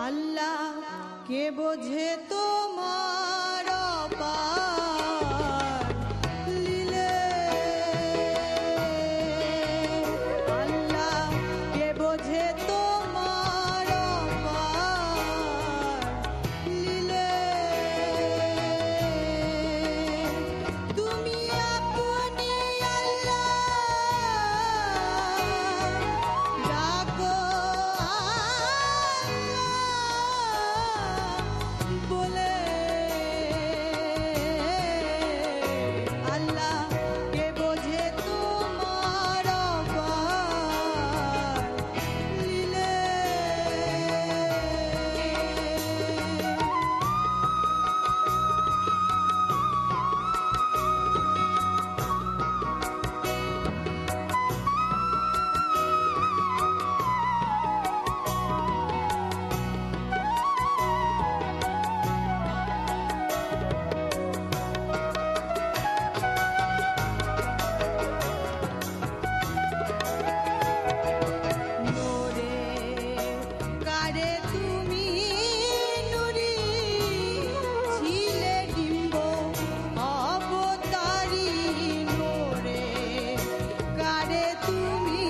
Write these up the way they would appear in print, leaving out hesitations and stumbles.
আল্লাহ কে বোঝে তোমার অপার লীলে, আল্লাহ কে বোঝে তোমার অপার লীলে। তুমি আপনি আল্লাহ ডাকো বলে, আল্লাহ কে বোঝে তোমার অপার লীলে। নোরে কারে তুমি নুরি ছিলে ডিম্ব অবতারি, নোরে কারে তুমি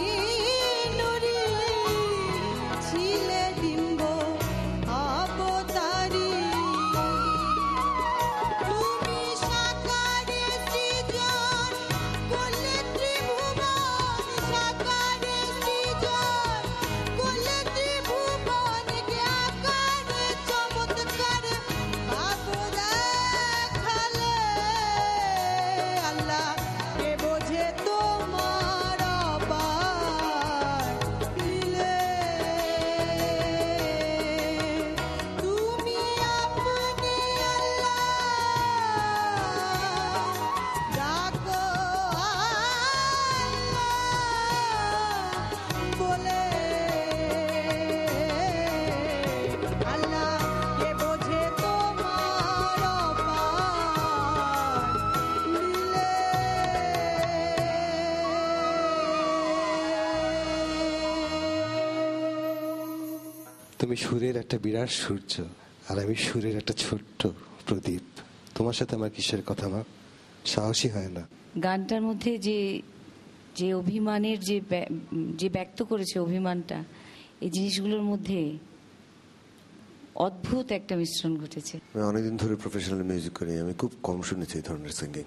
নুরি ছিলে ডিম্ব অবতারি। তুমি সাকারে সৃজন করলে ত্রিভুবন, সাকারে সৃজন করলে ত্রিভুবন, কে আকারে চমৎকার ভাব দেখালে। আল্লাহ কে বোঝে তোমার অপার লীলে। তুমি আপনি আল্লাহ ডাকো বলে, আল্লাহ কে বোঝে তোমার অপার লীলে। তুমি সুরের একটা বিরাট সূর্য, আর আমি সুরের একটা ছোট্ট প্রদীপ। তোমার সাথে আমার কিসের কথা মা? সাহসী হয় না। গানটার মধ্যে যে যে অভিমানের যে ব্যক্ত করেছে অভিমানটা, এই জিনিসগুলোর মধ্যে অদ্ভুত একটা মিশ্রণ ঘটেছে। আমি অনেকদিন ধরে প্রফেশনাল মিউজিক করি, আমি খুব কম শুনেছি এই ধরনের সিঙ্গিং।